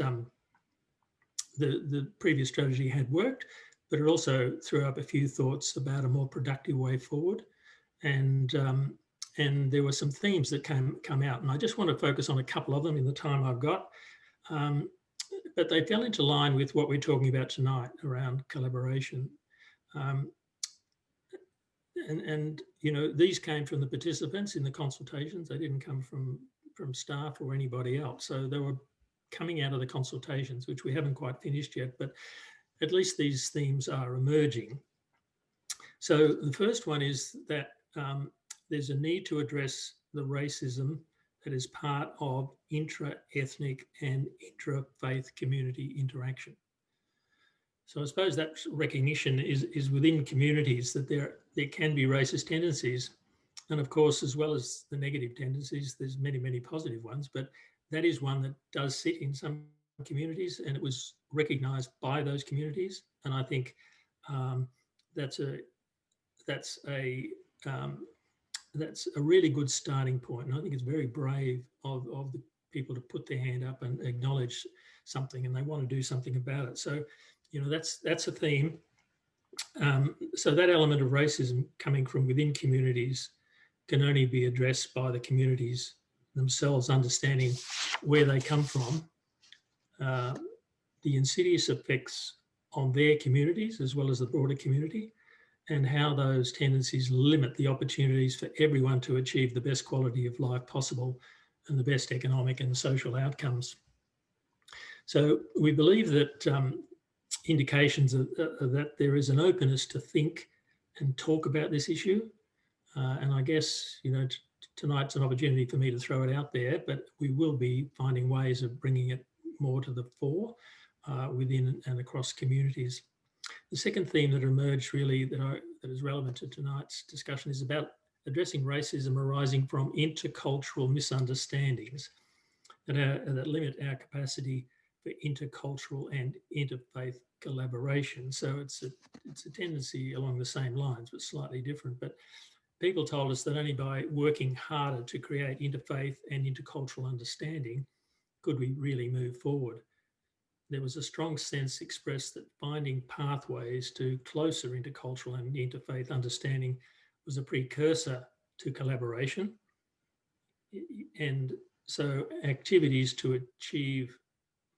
the previous strategy had worked, but it also threw up a few thoughts about a more productive way forward. And there were some themes that come out, and I just want to focus on a couple of them in the time I've got. But they fell into line with what we're talking about tonight around collaboration. And these came from the participants in the consultations. They didn't come from staff or anybody else. So they were coming out of the consultations, which we haven't quite finished yet, but at least these themes are emerging. So the first one is that there's a need to address the racism that is part of intra-ethnic and intra-faith community interaction. So I suppose that recognition is within communities that there can be racist tendencies. And of course, as well as the negative tendencies, there's many, many positive ones, but that is one that does sit in some communities, and it was recognised by those communities. And I think that's a really good starting point. And I think it's very brave of the people to put their hand up and acknowledge something, and they want to do something about it. So, that's a theme. So that element of racism coming from within communities can only be addressed by the communities themselves understanding where they come from, the insidious effects on their communities as well as the broader community, and how those tendencies limit the opportunities for everyone to achieve the best quality of life possible and the best economic and social outcomes. So we believe that indications that there is an openness to think and talk about this issue. And I guess, tonight's an opportunity for me to throw it out there, but we will be finding ways of bringing it more to the fore within and across communities. The second theme that emerged really that is relevant to tonight's discussion is about addressing racism arising from intercultural misunderstandings that limit our capacity for intercultural and interfaith collaboration. So it's a tendency along the same lines, but slightly different. But people told us that only by working harder to create interfaith and intercultural understanding could we really move forward. There was a strong sense expressed that finding pathways to closer intercultural and interfaith understanding was a precursor to collaboration. And so activities to achieve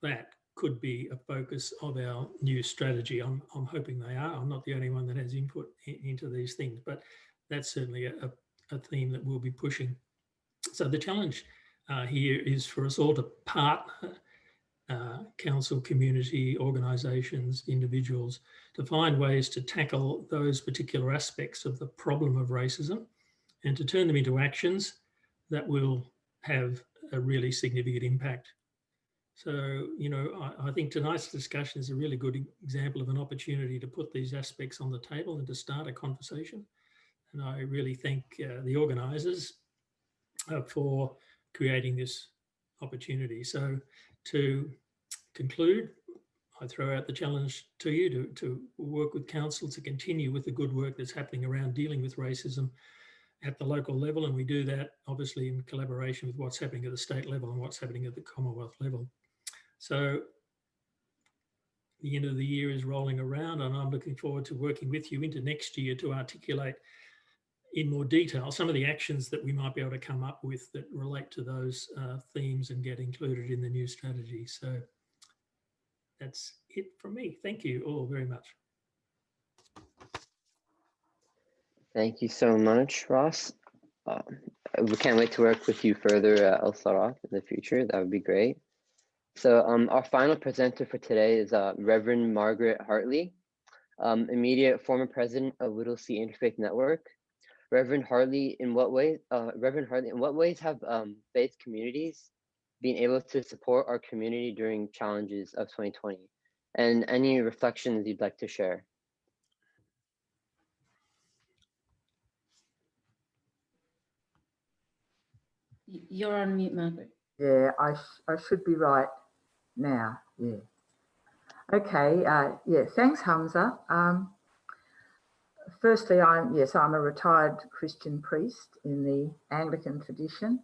that could be a focus of our new strategy. I'm hoping they are. I'm not the only one that has input into these things, but that's certainly a theme that we'll be pushing. So the challenge here is for us all to partner, council, community, organisations, individuals, to find ways to tackle those particular aspects of the problem of racism and to turn them into actions that will have a really significant impact. So, you know, I think tonight's discussion is a really good example of an opportunity to put these aspects on the table and to start a conversation. And I really thank the organisers for creating this opportunity. So to conclude, I throw out the challenge to you to work with council to continue with the good work that's happening around dealing with racism at the local level. And we do that obviously in collaboration with what's happening at the state level and what's happening at the Commonwealth level. So the end of the year is rolling around and I'm looking forward to working with you into next year to articulate in more detail some of the actions that we might be able to come up with that relate to those themes and get included in the new strategy. So that's it from me. Thank you all very much. Thank you so much, Ross. We can't wait to work with you further at El Siraat in the future. That would be great. So our final presenter for today is Reverend Margaret Hartley, immediate former president of Whittlesea Interfaith Network. Reverend Hartley, in what ways have faith communities been able to support our community during challenges of 2020? And any reflections you'd like to share? You're on mute, Margaret. Yeah, I should be right now. Yeah. Okay. Yeah. Thanks, Hamza. Firstly, I'm a retired Christian priest in the Anglican tradition,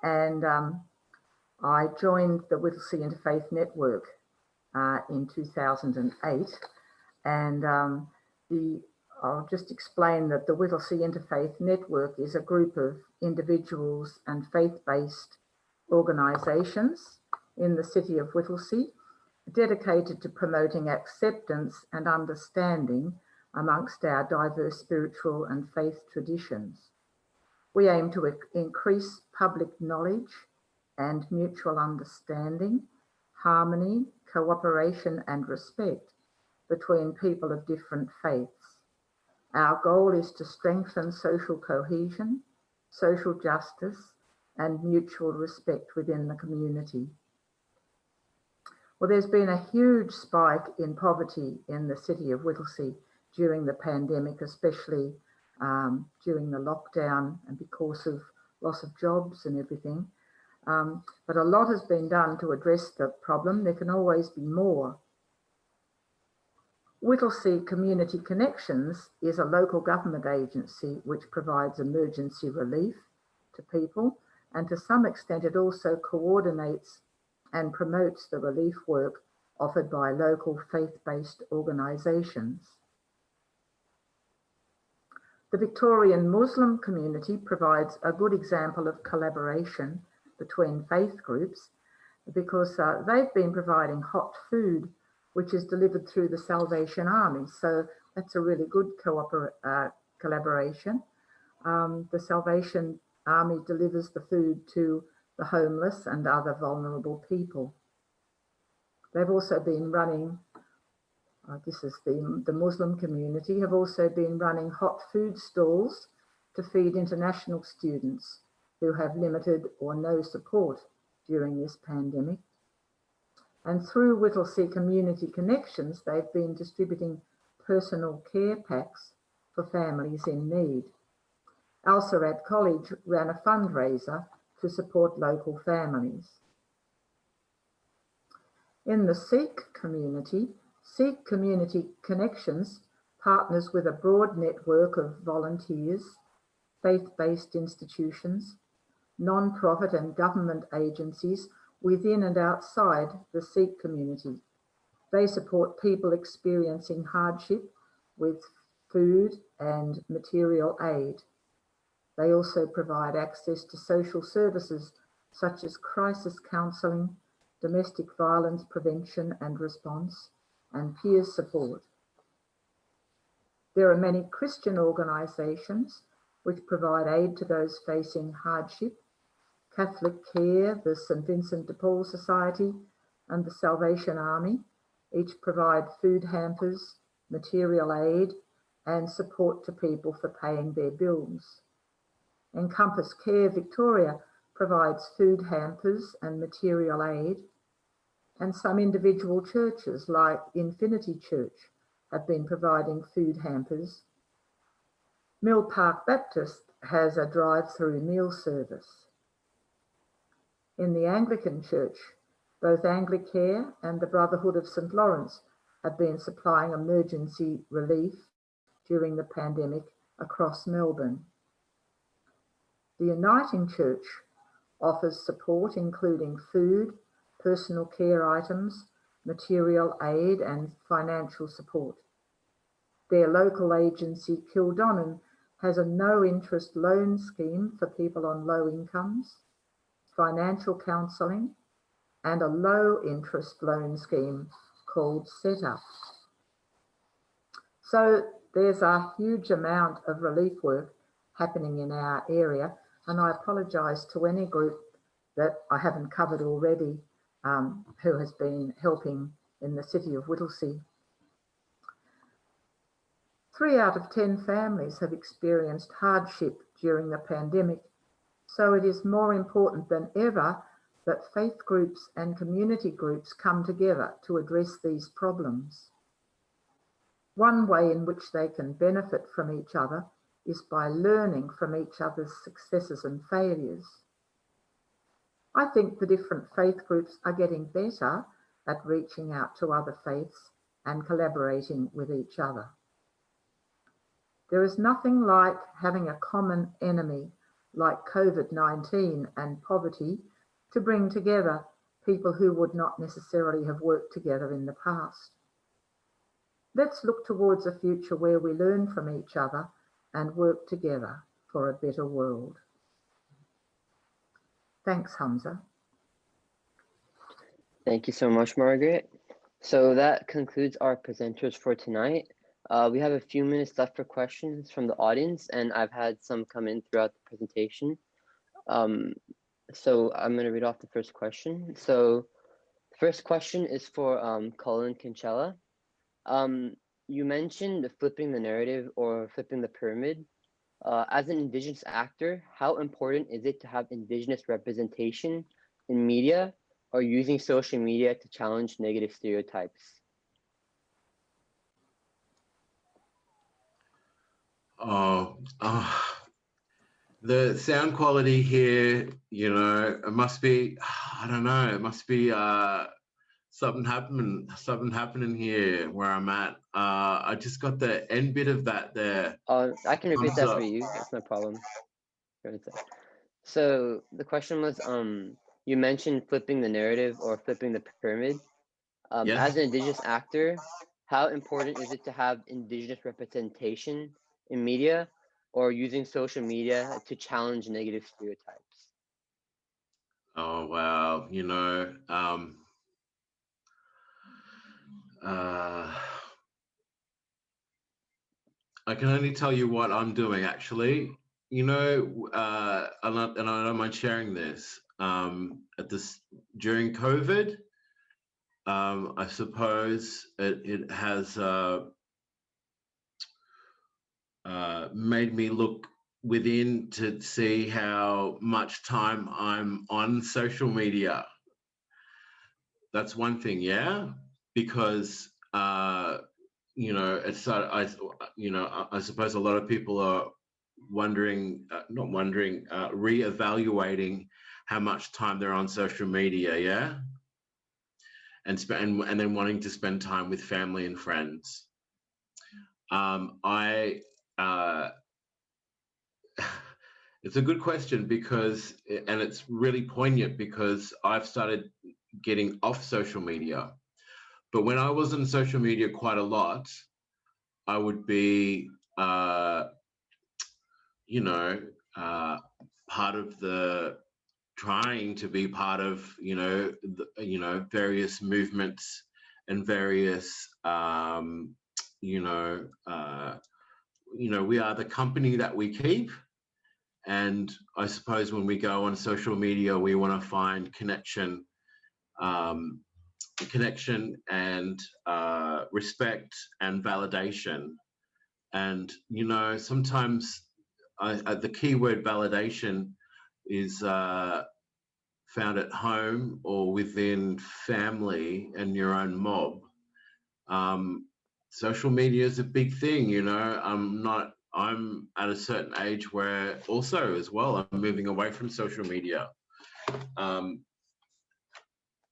and I joined the Whittlesea Interfaith Network in 2008, and I'll just explain that the Whittlesea Interfaith Network is a group of individuals and faith-based organisations in the city of Whittlesea, dedicated to promoting acceptance and understanding amongst our diverse spiritual and faith traditions. We aim to increase public knowledge and mutual understanding, harmony, cooperation and respect between people of different faiths. Our goal is to strengthen social cohesion, social justice and mutual respect within the community. Well, there's been a huge spike in poverty in the city of Whittlesea during the pandemic, especially during the lockdown and because of loss of jobs and everything. But a lot has been done to address the problem. There can always be more. Whittlesea Community Connections is a local government agency which provides emergency relief to people, and to some extent it also coordinates and promotes the relief work offered by local faith-based organisations. The Victorian Muslim community provides a good example of collaboration between faith groups because they've been providing hot food which is delivered through the Salvation Army. So that's a really good collaboration. The Salvation Army delivers the food to the homeless and other vulnerable people. They've also been running, this is the Muslim community, have also been running hot food stalls to feed international students who have limited or no support during this pandemic. And through Whittlesea Community Connections, they've been distributing personal care packs for families in need. Siraat College ran a fundraiser to support local families. In the Sikh Community Connections partners with a broad network of volunteers, faith-based institutions, non-profit and government agencies within and outside the Sikh community. They support people experiencing hardship with food and material aid. They also provide access to social services such as crisis counselling, domestic violence prevention and response, and peer support. There are many Christian organisations which provide aid to those facing hardship: Catholic Care, the St Vincent de Paul Society, and the Salvation Army. Each provide food hampers, material aid, and support to people for paying their bills. Encompass Care Victoria provides food hampers and material aid, and some individual churches like Infinity Church have been providing food hampers. Mill Park Baptist has a drive-through meal service. In the Anglican Church, both Anglicare and the Brotherhood of St Lawrence have been supplying emergency relief during the pandemic across Melbourne. The Uniting Church offers support including food, personal care items, material aid and financial support. Their local agency, Kildonan, has a no-interest loan scheme for people on low incomes, financial counselling, and a low-interest loan scheme called Setup. So there's a huge amount of relief work happening in our area, and I apologise to any group that I haven't covered already who has been helping in the city of Whittlesea. 3 out of 10 families have experienced hardship during the pandemic, so it is more important than ever that faith groups and community groups come together to address these problems. One way in which they can benefit from each other is by learning from each other's successes and failures. I think the different faith groups are getting better at reaching out to other faiths and collaborating with each other. There is nothing like having a common enemy like COVID-19 and poverty to bring together people who would not necessarily have worked together in the past. Let's look towards a future where we learn from each other and work together for a better world. Thanks, Hamza. Thank you so much, Margaret. So that concludes our presenters for tonight. We have a few minutes left for questions from the audience, and I've had some come in throughout the presentation. So I'm going to read off the first question. So the first question is for Colin Kinchella. You mentioned flipping the narrative or flipping the pyramid. As an Indigenous actor, how important is it to have Indigenous representation in media or using social media to challenge negative stereotypes? The sound quality here, you know, it must be, I don't know, it must be something happening here where I'm at. I just got the end bit of that there. I can repeat that for you. That's no problem. So the question was, you mentioned flipping the narrative or flipping the pyramid. Yes. As an Indigenous actor, how important is it to have Indigenous representation in media or using social media to challenge negative stereotypes? Oh, wow. You know, I can only tell you what I'm doing, actually. You know, and I don't mind sharing this. During COVID, I suppose it has made me look within to see how much time I'm on social media. That's one thing, yeah, because you know, I suppose a lot of people are reevaluating how much time they're on social media, yeah, and then wanting to spend time with family and friends. It's a good question because, and it's really poignant because I've started getting off social media. But when I was on social media quite a lot, I would be, you know, part of the trying to be part of, various movements and various, we are the company that we keep. And I suppose when we go on social media, we want to find connection and respect and validation. And, sometimes the key word validation is found at home or within family and your own mob. Social media is a big thing, I'm at a certain age where also as well, I'm moving away from social media.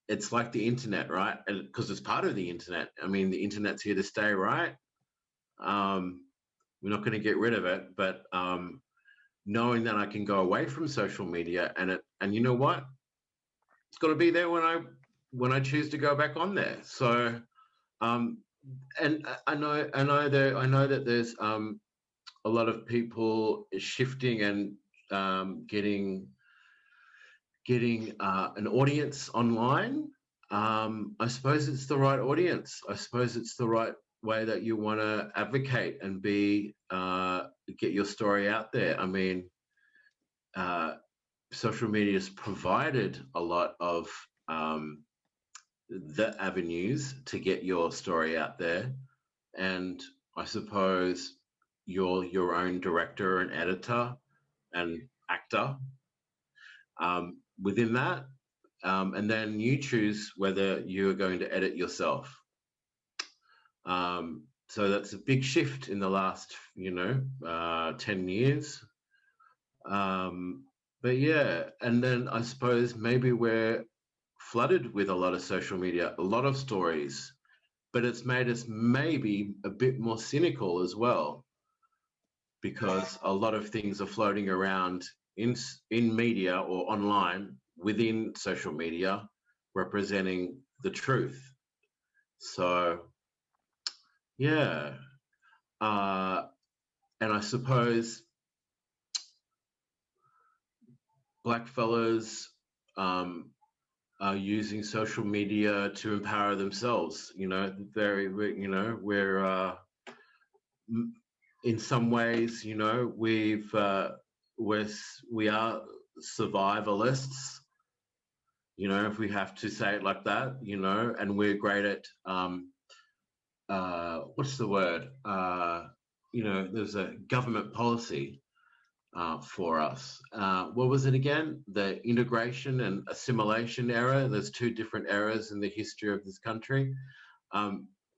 It's like the internet, right? Because it's part of the internet. I mean, the internet's here to stay, right? We're not going to get rid of it, but knowing that I can go away from social media and you know what? It's got to be there when I choose to go back on there. So, and I know that there's a lot of people shifting and getting an audience online. I suppose it's the right audience. I suppose it's the right way that you want to advocate and get your story out there. I mean, social media has provided a lot of the avenues to get your story out there, and I suppose you're your own director and editor and actor within that, and then you choose whether you're going to edit yourself. So that's a big shift in the last 10 years. But yeah, and then I suppose maybe we're flooded with a lot of social media, a lot of stories, but it's made us maybe a bit more cynical as well, because a lot of things are floating around in media or online within social media representing the truth. So yeah, and I suppose black fellas are using social media to empower themselves. We're in some ways, we are survivalists. If we have to say it like that, and we're great at what's the word? There's a government policy for us. What was it again? The integration and assimilation era. There's two different eras in the history of this country.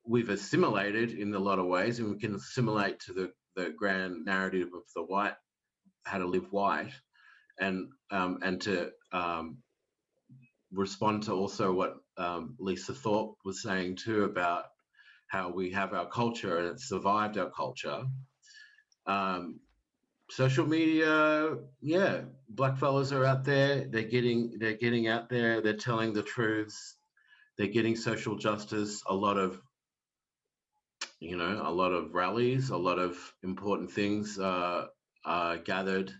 We've assimilated in a lot of ways, and we can assimilate to the grand narrative of the white, how to live white, and to respond to also what Lisa Thorpe was saying too about how we have our culture and it's survived our culture. Social media, yeah, black fellas are out there. They're getting out there. They're telling the truths. They're getting social justice. A lot of rallies, a lot of important things are gathered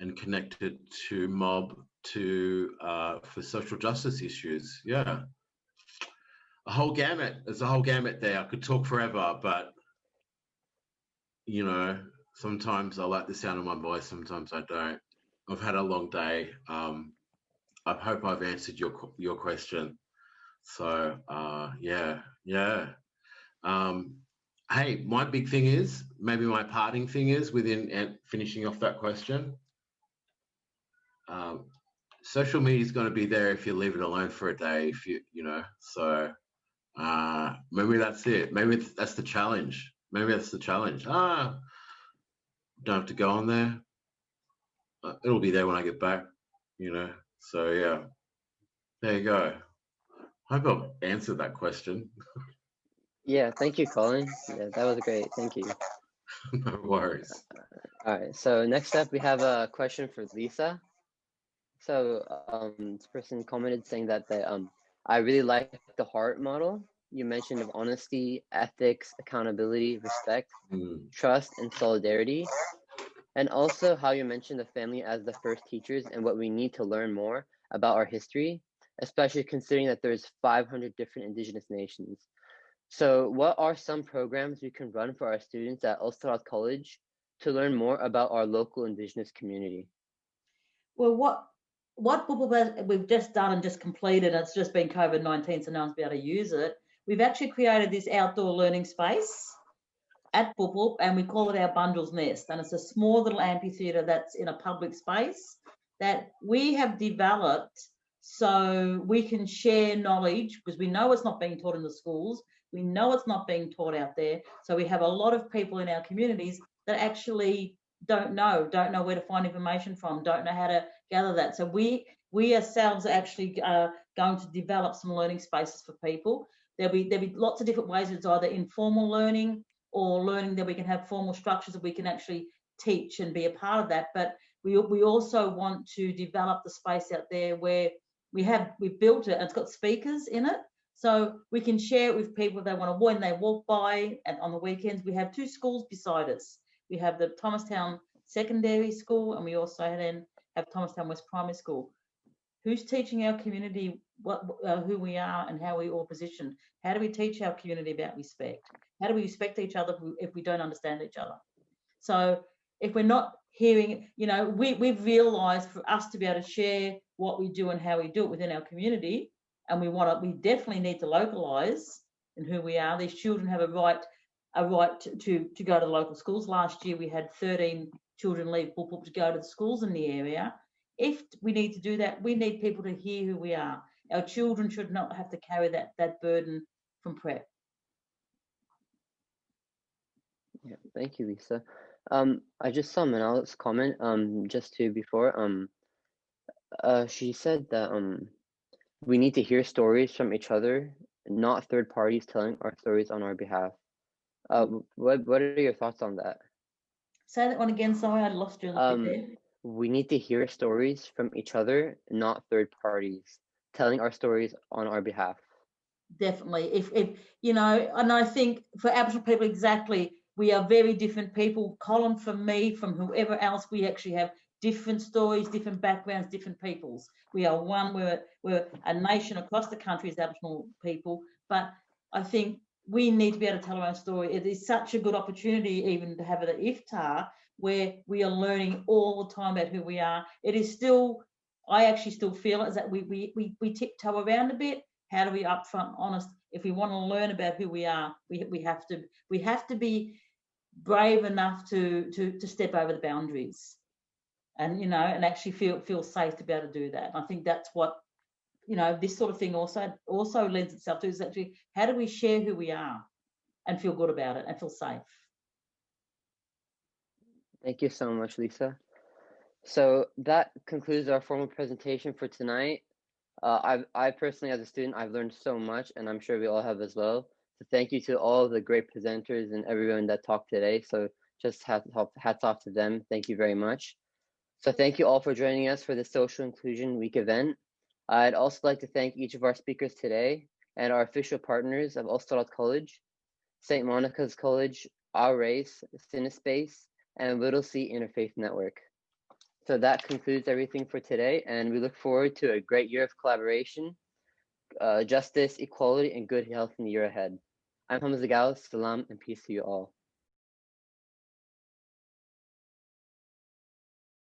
and connected to mob for social justice issues. Yeah, a whole gamut. There's a whole gamut there. I could talk forever, but sometimes I like the sound of my voice, sometimes I don't. I've had a long day. I hope I've answered your question. So yeah. Hey, my big thing is, maybe my parting thing is within finishing off that question. Social media is going to be there if you leave it alone for a day. If so maybe that's it. Maybe that's the challenge. Don't have to go on there. It'll be there when I get back, So yeah, there you go. Hope I've answered that question. Yeah, thank you, Colin. Yeah, that was great. Thank you. No worries. All right, so next up we have a question for Lisa. So this person commented saying that I really like the heart model you mentioned of honesty, ethics, accountability, respect, trust, and solidarity. and also how you mentioned the family as the first teachers and what we need to learn more about our history, especially considering that there's 500 different Indigenous nations. So what are some programs we can run for our students at Siraat College to learn more about our local Indigenous community? Well, what Bubup we've just done and just completed, and it's just been COVID-19, so no one's been able to use it. We've actually created this outdoor learning space at Bubup, and we call it our Bundle's Nest. And it's a small little amphitheatre that's in a public space that we have developed so we can share knowledge, because we know it's not being taught in the schools. We know it's not being taught out there. So we have a lot of people in our communities that actually don't know where to find information from, don't know how to gather that. So we ourselves are actually going to develop some learning spaces for people. There'll be lots of different ways. It's either informal learning or learning that we can have formal structures that we can actually teach and be a part of that. But we also want to develop the space out there where we've built it and it's got speakers in it. So we can share it with people if they want to, when they walk by, and on the weekends. We have 2 schools beside us. We have the Thomastown Secondary School, and we also then have Thomastown West Primary School. Who's teaching our community who we are and how we all position? How do we teach our community about respect? How do we respect each other if we don't understand each other? So if we're not hearing, we've realised for us to be able to share what we do and how we do it within our community, and we definitely need to localise in who we are. These children have a right to go to the local schools. Last year we had 13 children leave Bubup to go to the schools in the area. If we need to do that, we need people to hear who we are. Our children should not have to carry that burden from prep. Yeah, thank you, Lisa. I just saw Manal's comment before. She said that we need to hear stories from each other, not third parties telling our stories on our behalf. What are your thoughts on that? Say that one again. Sorry, I lost you a little bit there. We need to hear stories from each other, not third parties telling our stories on our behalf. Definitely. If and I think for Aboriginal people, exactly, we are very different people. Colin, from me, from whoever else, we actually have different stories, different backgrounds, different peoples. We are one. We're a nation across the country as Aboriginal people, but I think we need to be able to tell our own story. It is such a good opportunity even to have it at iftar, where we are learning all the time about who we are. It is still, I actually still feel it, is that we tiptoe around a bit. How do we upfront honest? If we want to learn about who we are, we have to be brave enough to step over the boundaries, and and actually feel safe to be able to do that. And I think that's what this sort of thing also lends itself to, is actually how do we share who we are and feel good about it and feel safe. Thank you so much, Lisa. So that concludes our formal presentation for tonight. I personally, as a student, I've learned so much, and I'm sure we all have as well. So thank you to all the great presenters and everyone that talked today. So just hats off to them. Thank you very much. So thank you all for joining us for the Social Inclusion Week event. I'd also like to thank each of our speakers today and our official partners of Siraat College, St. Monica's College, Our Race, Cinespace, and Whittlesea Interfaith Network. So that concludes everything for today, and we look forward to a great year of collaboration, justice, equality, and good health in the year ahead. I'm Hamza Gao, salam, and peace to you all.